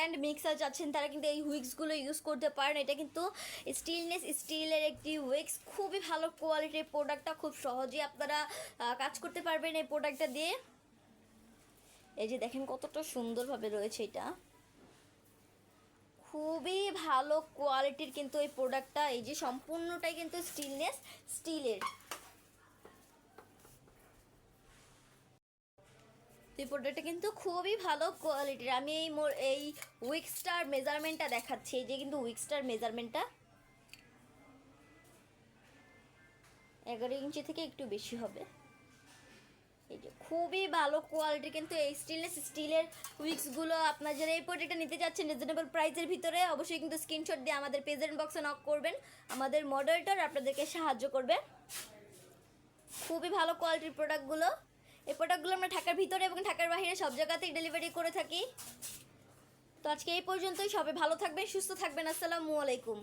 And mixer চাচ্ছেন তারা কিন্তু এই উইক্সগুলো ইউজ করতে পারেন। এটা কিন্তু স্টিলের একটি উইক্স, খুবই ভালো কোয়ালিটির প্রোডাক্টটা, খুব সহজেই আপনারা কাজ করতে পারবেন এই প্রোডাক্টটা দিয়ে। এই যে দেখেন কতটা সুন্দরভাবে রয়েছে, এটা খুবই ভালো কোয়ালিটির কিন্তু এই প্রোডাক্টটা। এই যে সম্পূর্ণটাই কিন্তু স্টিলের। এই প্রোডাক্টটা কিন্তু খুবই ভালো কোয়ালিটির। আমি এই উইক্সটার মেজারমেন্টটা দেখাচ্ছি। এই যে কিন্তু উইক্সটার মেজারমেন্টটা 11 ইঞ্চি থেকে একটু বেশি হবে। এই যে খুবই ভালো কোয়ালিটি কিন্তু এই স্টিলের উইক্সগুলো। আপনার যারা এই প্রোডাক্টটা নিতে চাচ্ছেন রিজনেবল প্রাইসের ভিতরে, অবশ্যই কিন্তু স্ক্রিনশট দিয়ে আমাদের প্রেজেন্ট বক্সে নক করবেন, আমাদের মডারেটর আপনাদেরকে সাহায্য করবে। খুবই ভালো কোয়ালিটির প্রোডাক্টগুলো। এই প্রোডাক্টগুলো আমরা ঢাকার ভিতরে এবং ঢাকার বাইরে সব জায়গাতেই ডেলিভারি করে থাকি। তো আজকে এই পর্যন্তই, সবাই ভালো থাকবেন, সুস্থ থাকবেন। আসসালামু আলাইকুম।